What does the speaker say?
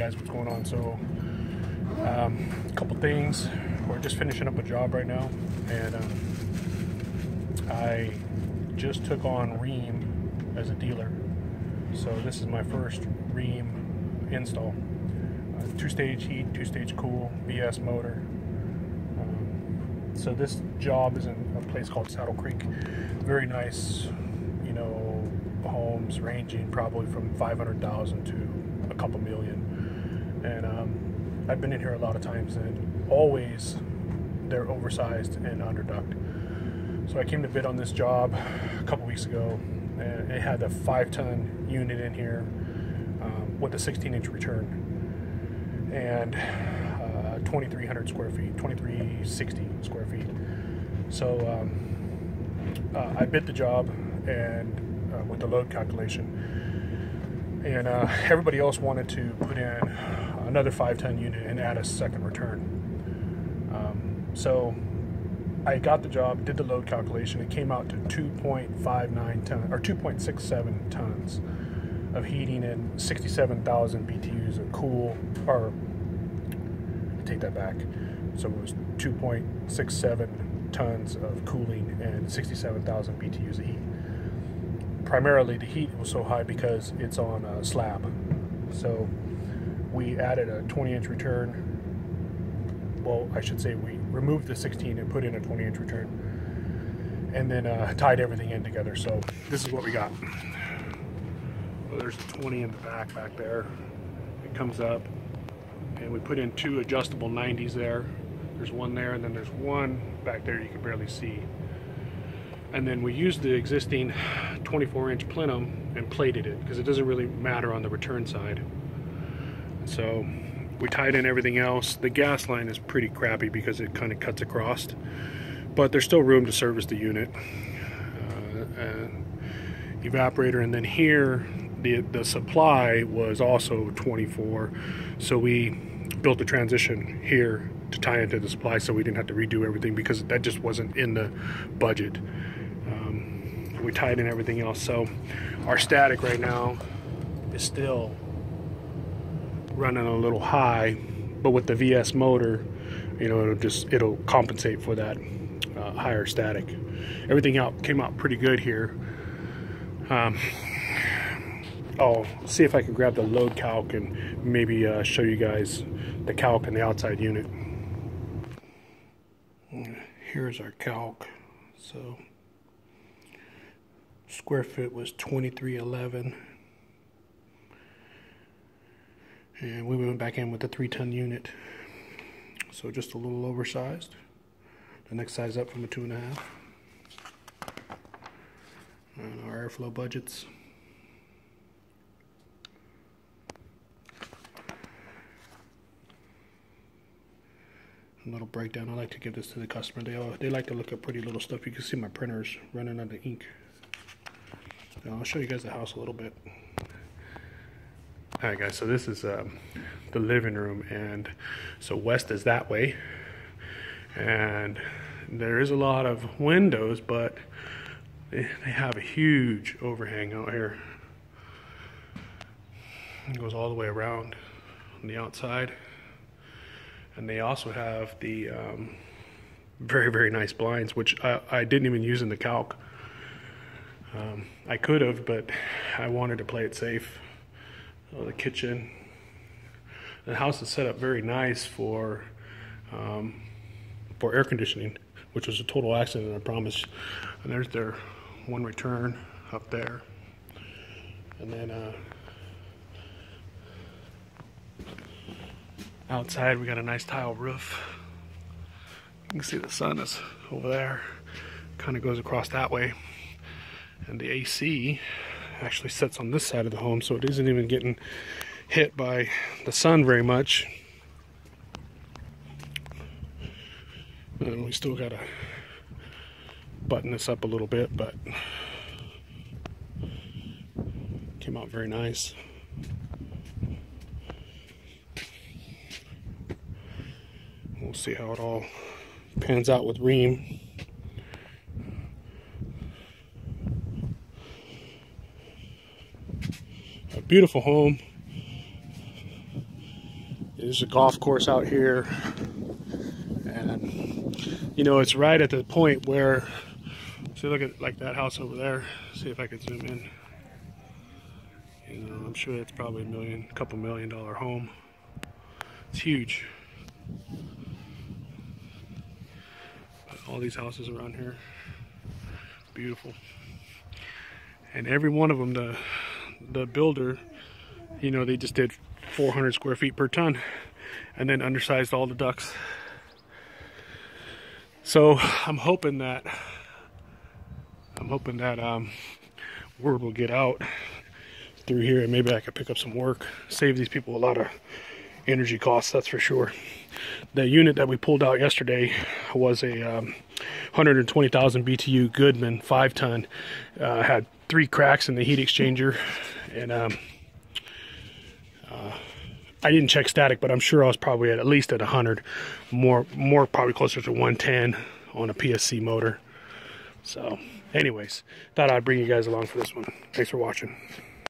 guys what's going on. So a couple things. We're just finishing up a job right now, and I just took on RHEEM as a dealer. So this is my first RHEEM install. Two-stage heat, two-stage cool, VS motor. So this job is in a place called Saddle Creek. Very nice, you know, homes ranging probably from 500,000 to a couple million. And I've been in here a lot of times, and always they're oversized and underduct. So I came to bid on this job a couple weeks ago, and it had a 5-ton unit in here with a 16-inch return. And 2,300 square feet, 2,360 square feet. So I bid the job and with the load calculation, and everybody else wanted to put in another 5-ton unit and add a second return. So I got the job, did the load calculation. It came out to 2.59 tons or 2.67 tons of heating and 67,000 BTUs of cool, or take that back. So it was 2.67 tons of cooling and 67,000 BTUs of heat. Primarily the heat was so high because it's on a slab. So we added a 20-inch return. Well, I should say we removed the 16 and put in a 20-inch return, and then tied everything in together. So this is what we got. Well, there's a 20 in the back there. It comes up, and we put in 2 adjustable 90s there. There's one there, and then there's one back there you can barely see. And then we used the existing 24-inch plenum and plated it, because it doesn't really matter on the return side. So we tied in everything else. The gas line is pretty crappy because it kind of cuts across, but there's still room to service the unit. Evaporator, and then here the supply was also 24, so we built a transition here to tie into the supply, so we didn't have to redo everything because that just wasn't in the budget. We tied in everything else, so our static right now is still running a little high, but with the VS motor, you know, it'll compensate for that higher static. Everything came out pretty good here. I'll see if I can grab the load calc and maybe show you guys the calc in the outside unit. Here's our calc. So square foot was 2311, and we went back in with the 3-ton unit, so just a little oversized. The next size up from a 2.5. And our airflow budgets. A little breakdown. I like to give this to the customer. They like to look at pretty little stuff. You can see my printers running out of ink. Now I'll show you guys the house a little bit. Alright guys, so this is the living room, and so west is that way, and there is a lot of windows, but they have a huge overhang out here. It goes all the way around on the outside. And they also have the very, very nice blinds, which I didn't even use in the calc. I could have, but I wanted to play it safe. Oh, the kitchen. The house is set up very nice for air conditioning, which was a total accident, I promise. And there's their one return up there. And then outside we got a nice tile roof. You can see the sun is over there, kind of goes across that way, and the AC actually sits on this side of the home, so it isn't even getting hit by the sun very much. And we still gotta button this up a little bit, but came out very nice. We'll see how it all pans out with RHEEM. A beautiful home. There's a golf course out here, and you know, it's right at the point where, see, look at like that house over there. See if I could zoom in. You know, I'm sure it's probably a couple $1 million home. It's huge. But all these houses around here, beautiful. And every one of them, the builder, you know, they just did 400 square feet per ton, and then undersized all the ducts. So I'm hoping that word will get out through here, and maybe I could pick up some work, save these people a lot of energy costs, that's for sure. The unit that we pulled out yesterday was a 120,000 BTU Goodman 5-ton. Had 3 cracks in the heat exchanger, and I didn't check static, but I'm sure I was probably at least at 100, more probably closer to 110 on a PSC motor. So anyways, thought I'd bring you guys along for this one. Thanks for watching.